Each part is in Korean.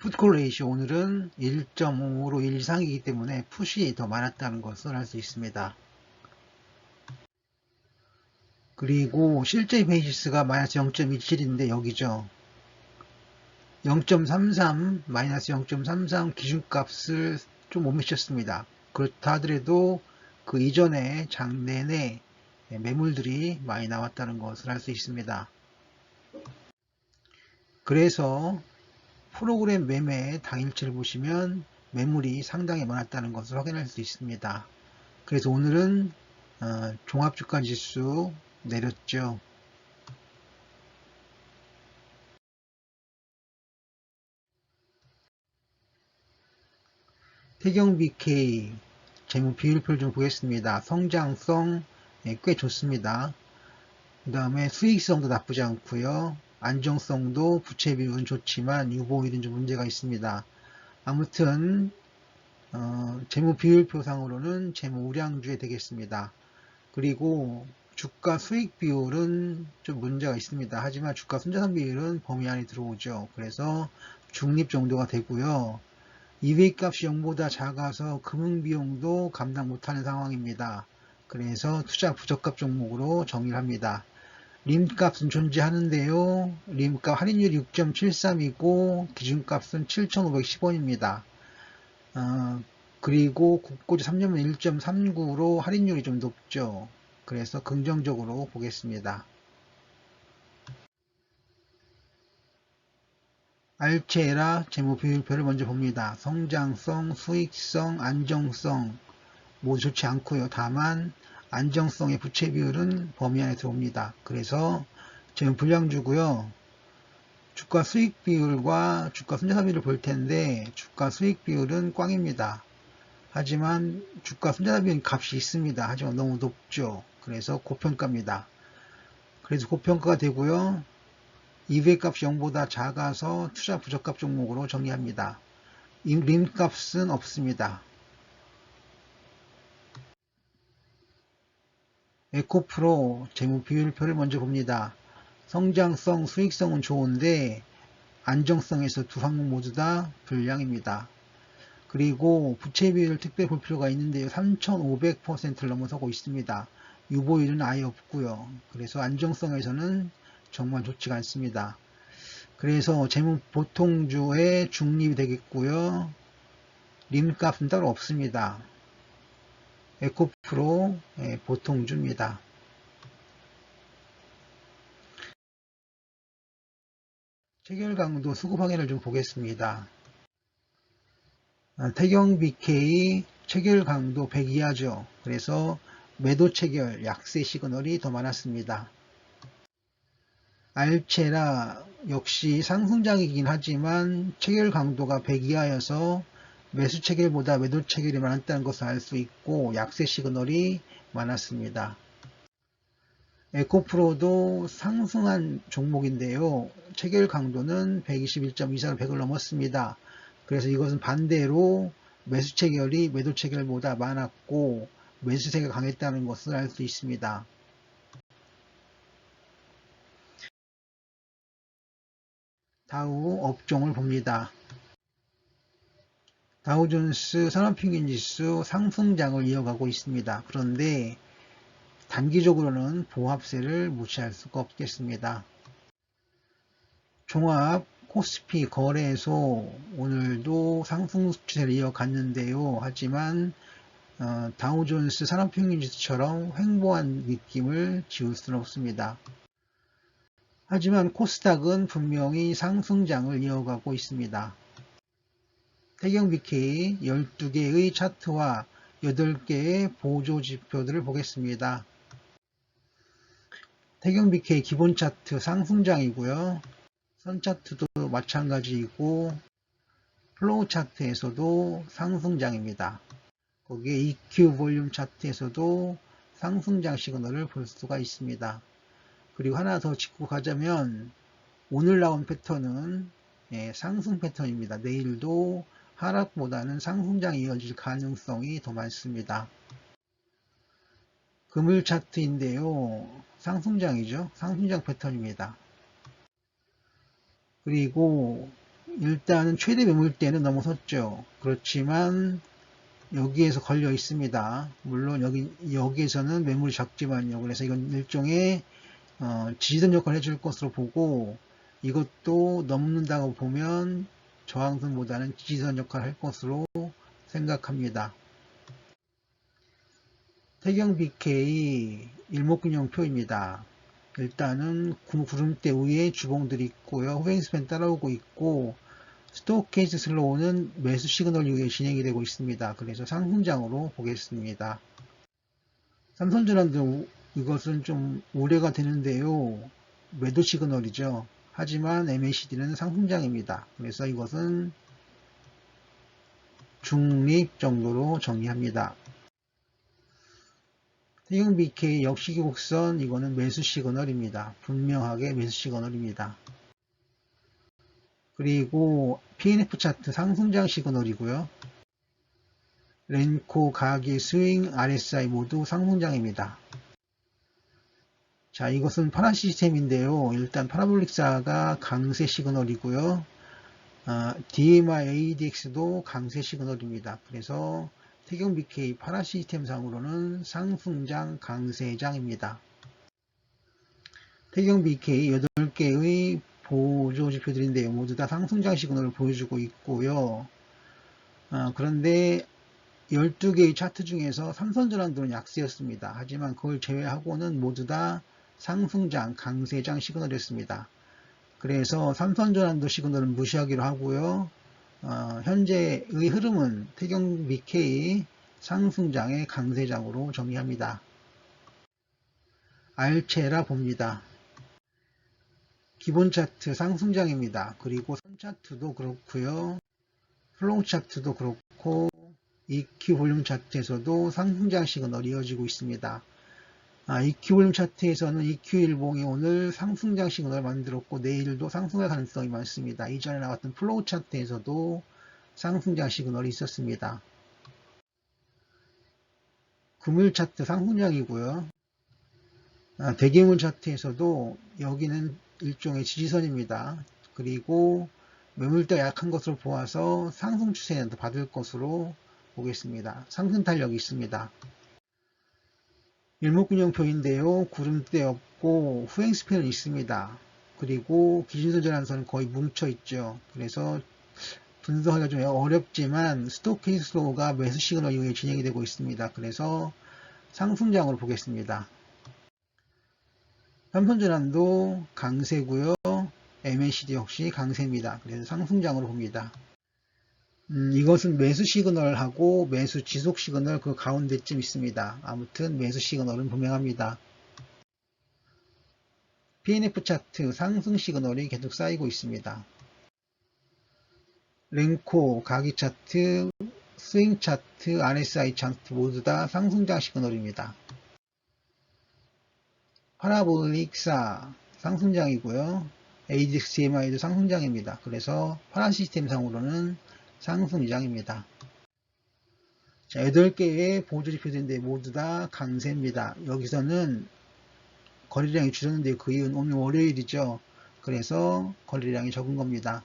풋콜 레이시오 오늘은 1.5로 1 이상이기 때문에 풋이 더 많았다는 것을 알 수 있습니다. 그리고 실제 베이시스가 마이너스 0.27인데 여기죠. 0.33 마이너스 0.33 기준값을 좀 못 미쳤습니다. 그렇다 하더라도 그 이전에 장 내내 매물들이 많이 나왔다는 것을 알 수 있습니다. 그래서 프로그램 매매 당일치를 보시면 매물이 상당히 많았다는 것을 확인할 수 있습니다. 그래서 오늘은 종합주가지수 내렸죠. 태경 BK 재무 비율표를 좀 보겠습니다. 성장성 꽤 좋습니다. 그 다음에 수익성도 나쁘지 않고요. 안정성도 부채 비율은 좋지만 유보율은 좀 문제가 있습니다. 아무튼 재무 비율표상으로는 재무 우량주에 되겠습니다. 그리고 주가 수익 비율은 좀 문제가 있습니다. 하지만 주가 순자산 비율은 범위 안에 들어오죠. 그래서 중립 정도가 되고요. 이익값이 0보다 작아서 금융 비용도 감당 못하는 상황입니다. 그래서 투자 부적합 종목으로 정의를 합니다. 림값은 존재하는데요. 림값 할인율이 6.73이고 기준값은 7,510원입니다. 그리고 국고지 3년은 1.39로 할인율이 좀 높죠. 그래서 긍정적으로 보겠습니다. 알체라 재무 비율표를 먼저 봅니다. 성장성, 수익성, 안정성 모두 좋지 않고요. 다만 안정성의 부채 비율은 범위 안에 들어옵니다. 그래서 재무 불량주고요. 주가 수익 비율과 주가 순자산 비율을 볼 텐데 주가 수익 비율은 꽝입니다. 하지만 주가 순자산 비율 값이 있습니다. 하지만 너무 높죠. 그래서 고평가입니다. 그래서 고평가가 되고요. 이외값이 0보다 작아서 투자 부적합 종목으로 정리합니다. 림값은 없습니다. 에코프로 재무 비율표를 먼저 봅니다. 성장성, 수익성은 좋은데 안정성에서 두 항목 모두 다 불량입니다. 그리고 부채 비율을 특별히 볼 필요가 있는데요. 3,500%를 넘어서고 있습니다. 유보율은 아예 없고요. 그래서 안정성에서는 정말 좋지가 않습니다. 그래서 재무 보통주의 중립이 되겠고요. 림값은 따로 없습니다. 에코프로 보통주입니다. 체결 강도 수급 확인을 좀 보겠습니다. 태경 BK 체결 강도 100 이하죠. 그래서 매도 체결 약세 시그널이 더 많았습니다. 알체라 역시 상승장이긴 하지만 체결 강도가 100 이하여서 매수 체결보다 매도 체결이 많았다는 것을 알 수 있고 약세 시그널이 많았습니다. 에코프로도 상승한 종목인데요. 체결 강도는 121.24로 100을 넘었습니다. 그래서 이것은 반대로 매수 체결이 매도 체결보다 많았고 매수세가 강했다는 것을 알 수 있습니다. 다우 업종을 봅니다. 다우존스 산업평균지수 상승장을 이어가고 있습니다. 그런데 단기적으로는 보합세를 무시할 수가 없겠습니다. 종합 코스피 거래소 오늘도 상승 추세를 이어갔는데요. 하지만 다우존스 산업평균지수처럼 횡보한 느낌을 지울 수는 없습니다. 하지만 코스닥은 분명히 상승장을 이어가고 있습니다. 태경 BK 12개의 차트와 8개의 보조 지표들을 보겠습니다. 태경 BK 기본 차트 상승장이고요. 선 차트도 마찬가지이고 플로우 차트에서도 상승장입니다. 거기에 EQ 볼륨 차트에서도 상승장 시그널을 볼 수가 있습니다. 그리고 하나 더 짚고 가자면 오늘 나온 패턴은 상승 패턴입니다. 내일도 하락보다는 상승장이 이어질 가능성이 더 많습니다. 금일 차트인데요. 상승장이죠. 상승장 패턴입니다. 그리고 일단은 최대 매물대는 넘어섰죠. 그렇지만 여기에서 걸려 있습니다. 물론 여기에서는 매물이 작지만요. 그래서 이건 일종의 지지선 역할을 해줄 것으로 보고, 이것도 넘는다고 보면 저항선보다는 지지선 역할을 할 것으로 생각합니다. 태경 BK 일목균형표입니다. 일단은 구름대 위에 주봉들이 있고요. 후행스팬 따라오고 있고, 스토캐스트 슬로우는 매수 시그널 이후에 진행이 되고 있습니다. 그래서 상승장으로 보겠습니다. 삼성전환도 이것은 좀 우려가 되는데요. 매도 시그널이죠. 하지만 MACD는 상승장입니다. 그래서 이것은 중립 정도로 정리합니다. 태경 BK 역시기 곡선, 이거는 매수 시그널입니다. 분명하게 매수 시그널입니다. 그리고 PNF 차트 상승장 시그널이고요. 렌코, 가기, 스윙, RSI 모두 상승장입니다. 자, 이것은 파란 시스템인데요. 일단 파라볼릭사가 강세 시그널이고요. DMI, ADX도 강세 시그널입니다. 그래서 태경 BK 파란 시스템 상으로는 상승장, 강세장입니다. 태경 BK 8개의 보조 지표들인데요. 모두 다 상승장 시그널을 보여주고 있고요. 그런데 12개의 차트 중에서 삼성전환도는 약세였습니다. 하지만 그걸 제외하고는 모두 다 상승장, 강세장 시그널이었습니다. 그래서 삼성전환도 시그널은 무시하기로 하고요. 현재의 흐름은 태경 BK 상승장의 강세장으로 정리합니다. 알체라 봅니다. 기본 차트 상승장입니다. 그리고 선 차트도 그렇고요. 플로우 차트도 그렇고 EQ 볼륨 차트에서도 상승장 시그널이 이어지고 있습니다. EQ 볼륨 차트에서는 EQ 일봉이 오늘 상승장 시그널을 만들었고 내일도 상승할 가능성이 많습니다. 이전에 나왔던 플로우 차트에서도 상승장 시그널이 있었습니다. 금일 차트 상승장이고요. 대기물 차트에서도 여기는 일종의 지지선입니다. 그리고 매물대가 약한 것으로 보아서 상승 추세는 더 받을 것으로 보겠습니다. 상승 탄력이 있습니다. 일목균형표인데요. 구름대 없고 후행스팬은 있습니다. 그리고 기준선 전환선은 거의 뭉쳐 있죠. 그래서 분석하기가 좀 어렵지만 스토캐스트 슬로우가 매수 시그널 이후에 진행이 되고 있습니다. 그래서 상승장으로 보겠습니다. 삼성전환도 강세고요. MACD 역시 강세입니다. 그래서 상승장으로 봅니다. 이것은 매수 시그널하고 매수 지속 시그널 그 가운데쯤 있습니다. 아무튼 매수 시그널은 분명합니다. PNF 차트 상승 시그널이 계속 쌓이고 있습니다. 렌코, 가기 차트, 스윙 차트, RSI 차트 모두 다 상승장 시그널입니다. 파라볼릭사 상승장이고요. ADX-DMI도 상승장입니다. 그래서 파란 시스템상으로는 상승장입니다. 자, 8개의 보조지표들인데 모두 다 강세입니다. 여기서는 거래량이 줄었는데 그 이유는 오늘 월요일이죠. 그래서 거래량이 적은 겁니다.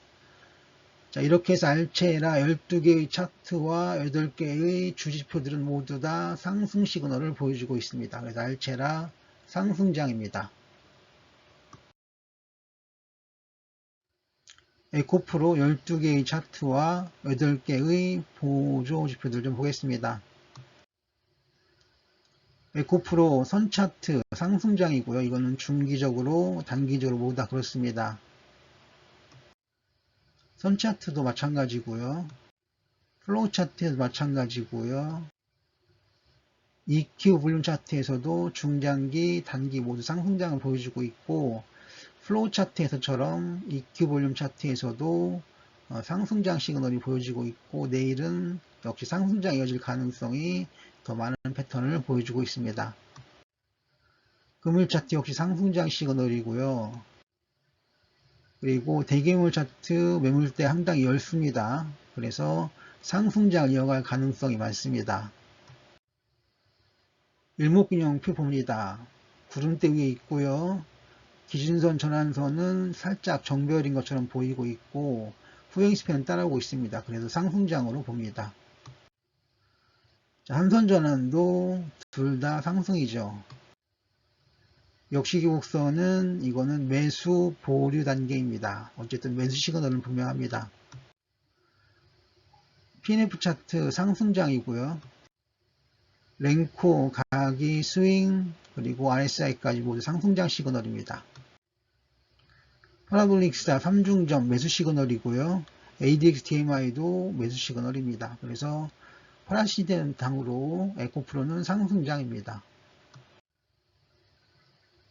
자, 이렇게 해서 알체라 12개의 차트와 8개의 주지표들은 모두 다 상승 시그널을 보여주고 있습니다. 그래서 알체라 상승장입니다. 에코프로 12개의 차트와 8개의 보조 지표들 좀 보겠습니다. 에코프로 선차트 상승장이고요. 이거는 중기적으로 단기적으로 모두 다 그렇습니다. 선차트도 마찬가지고요. 플로우 차트에도 마찬가지고요. EQ 볼륨 차트에서도 중장기, 단기 모두 상승장을 보여주고 있고 플로우 차트에서처럼 EQ 볼륨 차트에서도 상승장 시그널이 보여지고 있고 내일은 역시 상승장 이어질 가능성이 더 많은 패턴을 보여주고 있습니다. 금일 차트 역시 상승장 시그널이고요. 그리고 대기물 차트 매물대 상당히 열습니다. 그래서 상승장을 이어갈 가능성이 많습니다. 일목균형표 봅니다. 구름대 위에 있고요. 기준선 전환선은 살짝 정배열인 것처럼 보이고 있고 후행 스팬은 따라오고 있습니다. 그래서 상승장으로 봅니다. 자, 한선전환도 둘 다 상승이죠. 역시 기곡선은 이거는 매수 보류 단계입니다. 어쨌든 매수 시그널은 분명합니다. PNF 차트 상승장이고요. 랭코, 가기, 스윙, 그리고 RSI까지 모두 상승장 시그널입니다. 파라볼릭 스타 3중점 매수 시그널이고요. ADX TMI도 매수 시그널입니다. 그래서 파라시덴탕으로 에코프로는 상승장입니다.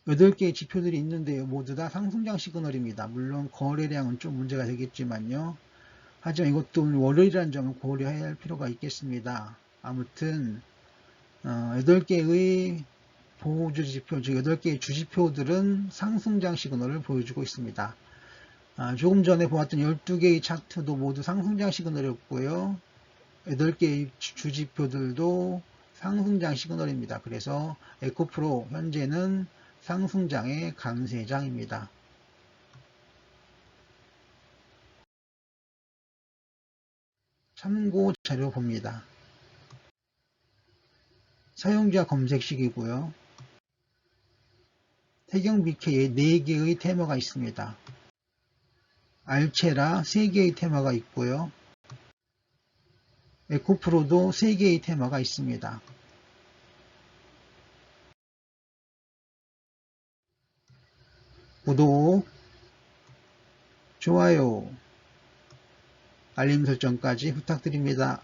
8개의 지표들이 있는데요. 모두 다 상승장 시그널입니다. 물론 거래량은 좀 문제가 되겠지만요. 하지만 이것도 월요일이라는 점을 고려해야 할 필요가 있겠습니다. 아무튼 8개의 보호주 지표, 즉 8개의 주지표들은 상승장 시그널을 보여주고 있습니다. 조금 전에 보았던 12개의 차트도 모두 상승장 시그널이었고요. 8개의 주지표들도 상승장 시그널입니다. 그래서 에코프로 현재는 상승장의 강세장입니다. 참고 자료 봅니다. 사용자 검색식이고요. 태경 BK에 4개의 테마가 있습니다. 알체라 3개의 테마가 있고요. 에코프로도 3개의 테마가 있습니다. 구독, 좋아요, 알림 설정까지 부탁드립니다.